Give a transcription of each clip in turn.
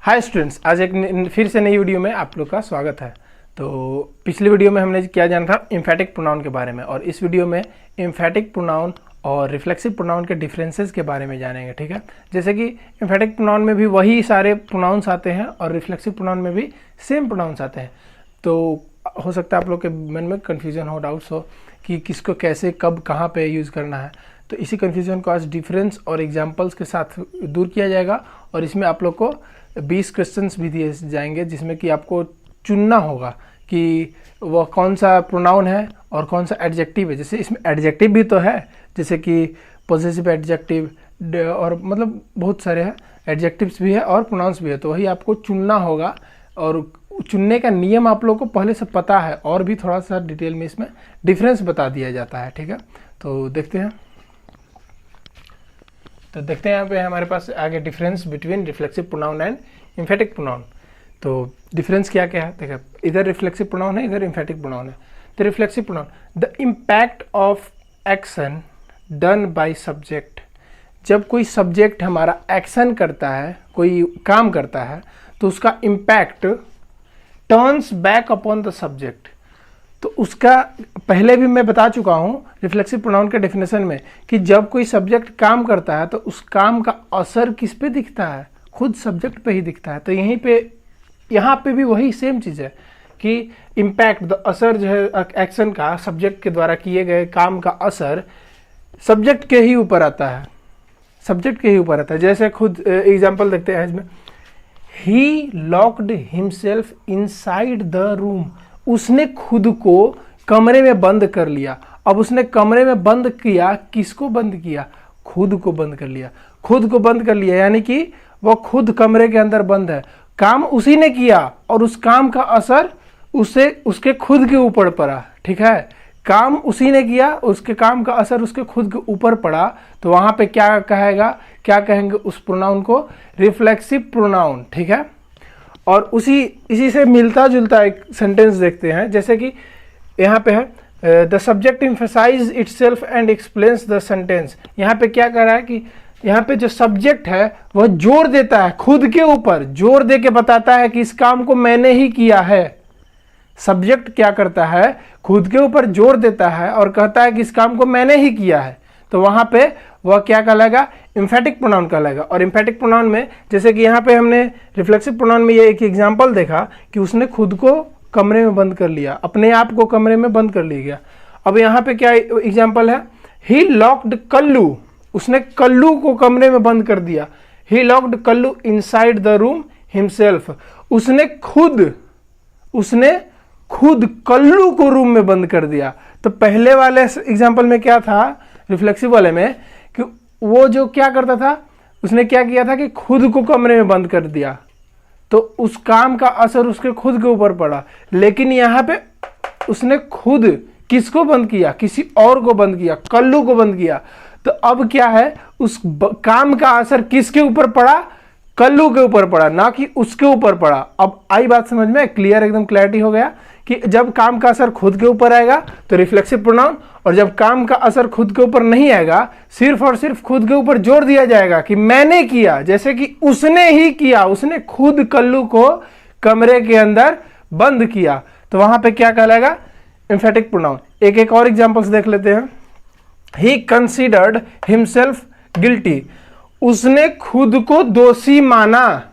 Hi students, आज एक फिर से नई वीडियो में आप लोग का स्वागत है। तो पिछली वीडियो में हमने क्या जाना था एम्फेटिक प्रोनाउन के बारे में, और इस वीडियो में एम्फेटिक प्रोनाउन और रिफ्लेक्सिव प्रोनाउन के डिफरेंसेस के बारे में जानेंगे। ठीक है, जैसे कि एम्फेटिक प्रोनाउन में भी वही सारे प्रोनाउंस आते हैं और रिफ्लेक्सिव प्रोनाउन में भी सेम प्रोनाउंस आते हैं। तो हो सकता है आप लोग के मन में कन्फ्यूजन हो, डाउट्स हो कि किसको कैसे कब कहाँ पे यूज़ करना है। तो इसी कन्फ्यूजन को आज डिफरेंस और एग्जाम्पल्स के साथ दूर किया जाएगा, और इसमें आप लोग को 20 क्वेश्चंस भी दिए जाएंगे जिसमें कि आपको चुनना होगा कि वह कौन सा प्रोनाउन है और कौन सा एडजेक्टिव है। जैसे इसमें एडजेक्टिव भी तो है, जैसे कि पॉजेसिव एडजेक्टिव और मतलब बहुत सारे हैं, एडजेक्टिव्स भी है और प्रोनाउंस भी है। तो वही आपको चुनना होगा, और चुनने का नियम आप लोगों को पहले से पता है, और भी थोड़ा सा डिटेल में इसमें डिफरेंस बता दिया जाता है। ठीक है, तो देखते हैं यहाँ पे हमारे पास आगे difference between reflexive pronoun and emphatic pronoun. तो डिफरेंस क्या क्या है, देखिए इधर रिफ्लेक्सिव प्रोनाउन है, इधर एम्फेटिक प्रोनाउन है। तो reflexive pronoun, the impact of action done by subject. जब कोई सब्जेक्ट हमारा एक्शन करता है, कोई काम करता है, तो उसका impact turns back upon the subject. तो उसका पहले भी मैं बता चुका हूँ रिफ्लेक्सिव प्रोनाउन के डेफिनेशन में कि जब कोई सब्जेक्ट काम करता है तो उस काम का असर किस पे दिखता है, खुद सब्जेक्ट पे ही दिखता है। तो यहाँ पे भी वही सेम चीज़ है कि इम्पैक्ट, द असर जो है एक्शन का, सब्जेक्ट के द्वारा किए गए काम का असर सब्जेक्ट के ही ऊपर आता है, सब्जेक्ट के ही ऊपर आता है। जैसे खुद एग्जाम्पल देखते हैं इसमें, he locked himself inside the room. उसने खुद को कमरे में बंद कर लिया। अब उसने कमरे में बंद किया, किसको बंद किया? खुद को बंद कर लिया। खुद को बंद कर लिया यानी कि वो खुद कमरे के अंदर बंद है, काम उसी ने किया और उस काम का असर उसके खुद के ऊपर पड़ा। ठीक है, काम उसी ने किया, उसके काम का असर उसके खुद के ऊपर पड़ा। तो वहां पे क्या कहेंगे उस प्रोनाउन को? Reflexive pronoun. ठीक है, और इसी से मिलता जुलता एक सेंटेंस देखते हैं, जैसे कि यहाँ पे है the subject emphasize itself and explains the sentence. यहाँ पे क्या कर रहा है कि यहाँ पे जो सब्जेक्ट है वह जोर देता है, खुद के ऊपर जोर दे के बताता है कि इस काम को मैंने ही किया है। सब्जेक्ट क्या करता है? खुद के ऊपर जोर देता है और कहता है कि इस काम को मैंने ही किया है। तो वहां पे वह क्या कहलाएगा? एम्फेटिक प्रोनाउन कहलाएगा। और एम्फेटिक प्रोनाउन में जैसे कि यहाँ पे हमने रिफ्लेक्सिव प्रोनाउन में ये एक एग्जांपल देखा कि उसने खुद को कमरे में बंद कर लिया, अपने आप को कमरे में बंद कर लिया गया। अब यहाँ पे क्या एग्जांपल है? He locked Kallu. उसने कल्लू को कमरे में बंद कर दिया। He locked Kallu inside the room himself. उसने खुद कल्लू को रूम में बंद कर दिया। तो पहले वाले एग्जांपल में क्या था, रिफ्लेक्सिव वाले में, कि वो जो क्या करता था, उसने क्या किया था कि खुद को कमरे में बंद कर दिया, तो उस काम का असर उसके खुद के ऊपर पड़ा। लेकिन यहाँ पे उसने खुद किसको बंद किया? किसी और को बंद किया, कल्लू को बंद किया। तो अब क्या है, उस काम का असर किसके ऊपर पड़ा? कल्लू के ऊपर पड़ा, ना कि उसके ऊपर पड़ा। अब आई बात समझ में? क्लियर, एकदम क्लैरिटी हो गया कि जब काम का असर खुद के ऊपर आएगा तो रिफ्लेक्सिव प्रोनाउन, और जब काम का असर खुद के ऊपर नहीं आएगा, सिर्फ और सिर्फ खुद के ऊपर जोर दिया जाएगा कि मैंने किया, जैसे कि उसने ही किया, उसने खुद कल्लू को कमरे के अंदर बंद किया। तो वहां पे क्या कहलाएगा? Emphatic pronoun. एक और एग्जांपल्स देख लेते हैं। ही कंसीडर्ड हिमसेल्फ गिल्टी। उसने खुद को दोषी माना।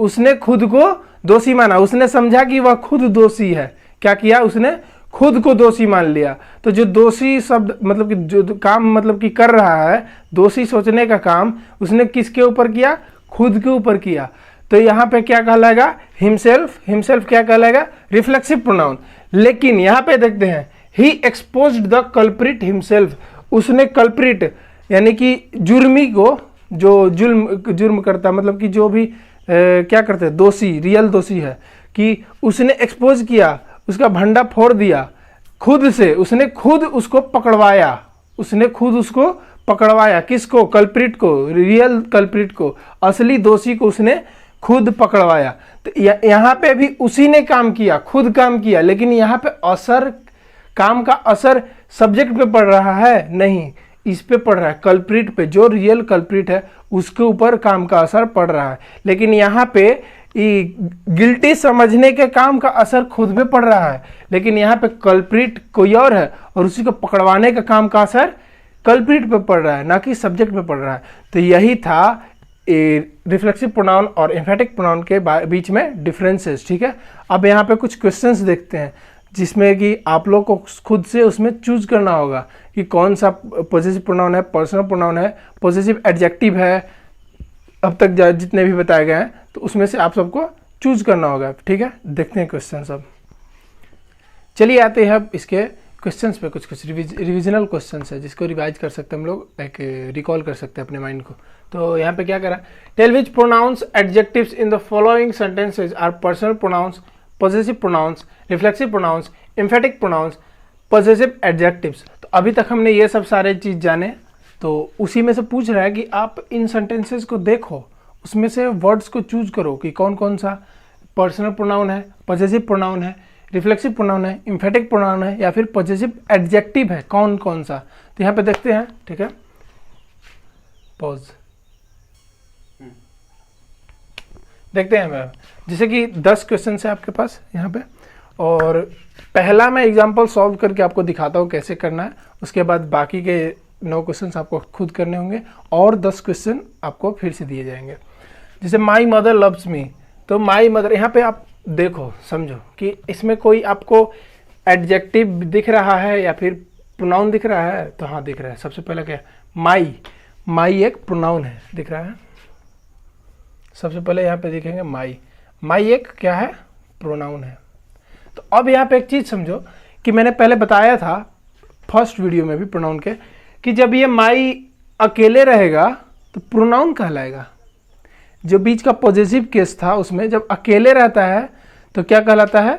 उसने खुद को दोषी माना, उसने समझा कि वह खुद दोषी है। क्या किया? उसने खुद को दोषी मान लिया। तो जो दोषी शब्द मतलब कि जो काम मतलब कि कर रहा है, दोषी सोचने का काम उसने किसके ऊपर किया? खुद के ऊपर किया। तो यहाँ पे क्या कहलाएगा? हिमसेल्फ क्या कहलाएगा? Reflexive pronoun. लेकिन यहाँ पे देखते हैं, ही एक्सपोज्ड द कल्प्रिट हिमसेल्फ। उसने कल्प्रिट यानी कि जुर्मी को, जो जुर्म करता मतलब कि जो भी क्या करते हैं, दोषी, रियल दोषी है, कि उसने एक्सपोज किया, उसका भंडा फोड़ दिया खुद से। उसने खुद उसको पकड़वाया। किसको? कल्प्रिट को, रियल कल्प्रिट को, असली दोषी को उसने खुद पकड़वाया। तो यहाँ पे भी उसी ने काम किया, खुद काम किया, लेकिन यहाँ पे काम का असर सब्जेक्ट पे पड़ रहा है नहीं, इस पे पड़ रहा है, कल्प्रिट पे, जो रियल कल्प्रिट है उसके ऊपर काम का असर पड़ रहा है। लेकिन यहाँ पे गिल्टी समझने के काम का असर खुद पे पड़ रहा है, लेकिन यहाँ पे कल्प्रिट कोई और है और उसी को पकड़वाने का काम का असर कल्प्रिट पे पड़ रहा है, ना कि सब्जेक्ट पे पड़ रहा है। तो यही था रिफ्लेक्सिव प्रोनाउन और एम्फेटिक प्रोनाउन के बीच में डिफरेंसेस। ठीक है, अब यहाँ पे कुछ क्वेश्चंस देखते हैं जिसमें कि आप लोग को खुद से उसमें चूज करना होगा कि कौन सा पॉजेसिव प्रोनाउन है, पर्सनल प्रोनाउन है, पॉजेसिव एडजेक्टिव है, अब तक जितने भी बताए गए हैं तो उसमें से आप सबको चूज करना होगा। ठीक है, देखते हैं क्वेश्चन अब। चलिए आते हैं अब इसके क्वेश्चंस पे। कुछ रिविजनल क्वेश्चंस है जिसको रिवाइज कर सकते हैं हम लोग, एक रिकॉल कर सकते हैं अपने माइंड को। तो यहाँ पे क्या करा, tell which pronouns adjectives in the following sentences are personal pronouns, possessive pronouns, reflexive pronouns, emphatic pronouns, possessive adjectives. तो अभी तक हमने ये सब सारे चीज जाने, तो उसी में से पूछ रहा है कि आप इन सेंटेंसेस को देखो, उसमें से वर्ड्स को चूज करो कि कौन कौन सा पर्सनल प्रोनाउन है, पॉजेसिव प्रोनाउन है, रिफ्लेक्सिव प्रोनाउन है, एम्फेटिक प्रोनाउन है या फिर पॉजेसिव एडजेक्टिव है, कौन कौन सा। तो यहाँ पे देखते हैं। ठीक है, पॉज देखते हैं मैम। जैसे कि 10 क्वेश्चन है आपके पास यहाँ पे, और पहला मैं एग्जांपल सॉल्व करके आपको दिखाता हूँ कैसे करना है, उसके बाद बाकी के 9 क्वेश्चन आपको खुद करने होंगे और 10 क्वेश्चन आपको फिर से दिए जाएंगे। जैसे माई मदर लव्स मी, तो माई मदर यहाँ पे आप देखो समझो कि इसमें कोई आपको एडजेक्टिव दिख रहा है या फिर प्रोनाउन दिख रहा है। तो हाँ दिख रहा है। सबसे पहले क्या, माई, माई एक प्रोनाउन है, दिख रहा है। सबसे पहले यहाँ पे देखेंगे माई, माई एक क्या है, प्रोनाउन है। तो अब यहाँ पे एक चीज समझो कि मैंने पहले बताया था फर्स्ट वीडियो में भी प्रोनाउन के, कि जब ये माई अकेले रहेगा तो प्रोनाउन कहलाएगा। जो बीच का पॉजेसिव केस था उसमें जब अकेले रहता है तो क्या कहलाता है,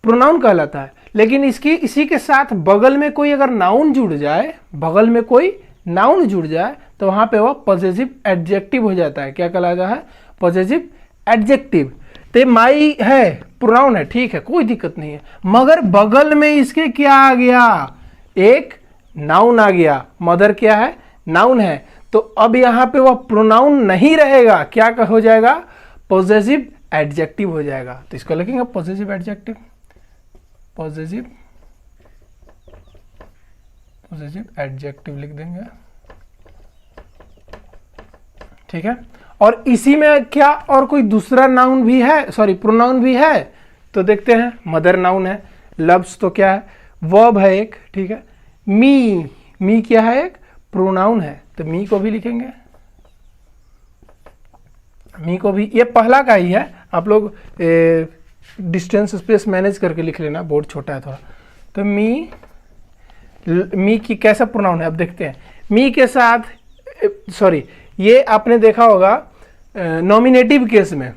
प्रोनाउन कहलाता है। लेकिन इसी के साथ बगल में कोई अगर नाउन जुड़ जाए, बगल में कोई नाउन जुड़ जाए तो वहां पे वो पॉजेसिव एडजेक्टिव हो जाता है। क्या कहलाता है, पॉजेसिव एडजेक्टिव। तो माई है, प्रोनाउन है, ठीक है, कोई दिक्कत नहीं है, मगर बगल में इसके क्या आ गया, एक नाउन आ गया। मदर क्या है, नाउन है। तो अब यहां पे वह प्रोनाउन नहीं रहेगा, क्या हो जाएगा, पॉजेसिव एडजेक्टिव हो जाएगा। तो इसको लिखेंगे पॉजेसिव एडजेक्टिव, पॉजेसिव एडजेक्टिव लिख देंगे। ठीक है, और इसी में क्या और कोई दूसरा नाउन भी है, सॉरी प्रोनाउन भी है। तो देखते हैं, मदर नाउन है, लव्स तो क्या है, वर्ब है एक। ठीक है, मी, मी क्या है, एक प्रोनाउन है, तो मी को भी लिखेंगे। मी को भी, ये पहला का ही है, आप लोग डिस्टेंस स्पेस मैनेज करके लिख लेना, बोर्ड छोटा है थोड़ा। तो मी, मी की कैसा प्रोनाउन है अब देखते हैं। मी के साथ, सॉरी ये आपने देखा होगा नॉमिनेटिव केस में,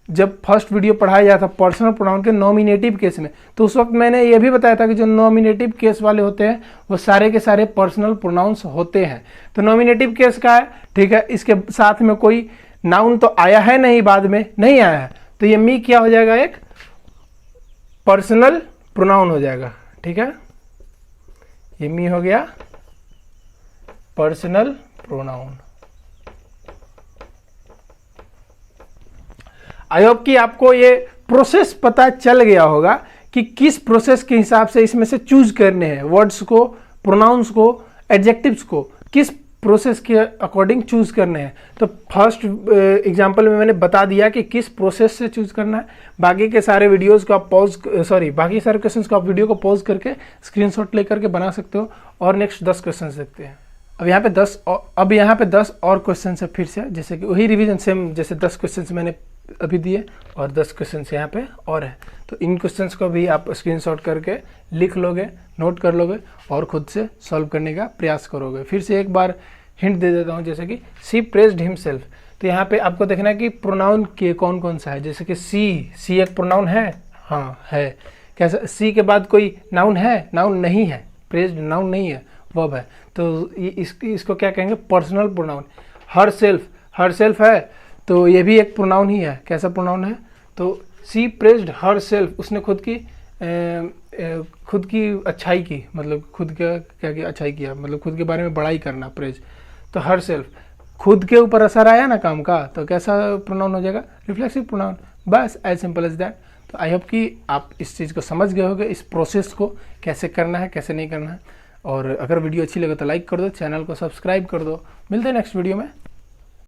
जब फर्स्ट वीडियो पढ़ाया जाता था पर्सनल प्रोनाउन के नॉमिनेटिव केस में, तो उस वक्त मैंने ये भी बताया था कि जो नॉमिनेटिव केस वाले होते हैं वो सारे के सारे पर्सनल प्रोनाउंस होते हैं। तो नॉमिनेटिव केस का है, ठीक है, इसके साथ में कोई नाउन तो आया है नहीं, बाद में नहीं आया है, तो ये मी क्या हो जाएगा, एक पर्सनल प्रोनाउन हो जाएगा। ठीक है, ये मी हो गया पर्सनल प्रोनाउन। आई होप कि आपको ये प्रोसेस पता चल गया होगा कि किस प्रोसेस के हिसाब से इसमें से चूज करने हैं, वर्ड्स को, प्रोनाउंस को, एडजेक्टिव्स को किस प्रोसेस के अकॉर्डिंग चूज करने हैं। तो फर्स्ट एग्जांपल में मैंने बता दिया कि किस प्रोसेस से चूज करना है। बाकी के सारे वीडियोस को आप बाकी सारे क्वेश्चंस को आप वीडियो को पॉज करके स्क्रीनशॉट लेकर के बना सकते हो। और नेक्स्ट 10 क्वेश्चंस देखते हैं। अब यहाँ पे 10 और क्वेश्चन है फिर से, जैसे कि वही रिवीजन सेम, जैसे 10 क्वेश्चन मैंने अभी दिए और 10 क्वेश्चन यहाँ पे और है। तो इन क्वेश्चंस को भी आप स्क्रीनशॉट करके लिख लोगे, नोट कर लोगे और खुद से सॉल्व करने का प्रयास करोगे। फिर से एक बार हिंट दे देता हूँ, जैसे कि सी प्रेज्ड हिमसेल्फ। तो यहाँ पे आपको देखना है कि प्रोनाउन के कौन कौन सा है। जैसे कि सी एक प्रोनाउन है, हाँ है। कैसा, सी के बाद कोई नाउन है, नाउन नहीं है, प्रेज्ड नाउन नहीं है, वर्ब है। तो इसको क्या कहेंगे, पर्सनल प्रोनाउन। हर सेल्फ है, तो ये भी एक प्रोनाउन ही है। कैसा प्रोनाउन है, तो सी प्रेज्ड हर सेल्फ, उसने खुद की खुद की अच्छाई की, मतलब खुद का क्या क्या अच्छाई किया, मतलब खुद के बारे में बड़ाई करना, प्रेज। तो हर सेल्फ, खुद के ऊपर असर आया ना काम का, तो कैसा प्रोनाउन हो जाएगा, रिफ्लेक्सिव प्रोनाउन। बस एज सिंपल एज दैट। तो आई होप कि आप इस चीज़ को समझ गए होगे, इस प्रोसेस को कैसे करना है कैसे नहीं करना है। और अगर वीडियो अच्छी लगे तो लाइक कर दो, चैनल को सब्सक्राइब कर दो। मिलते हैं नेक्स्ट वीडियो में।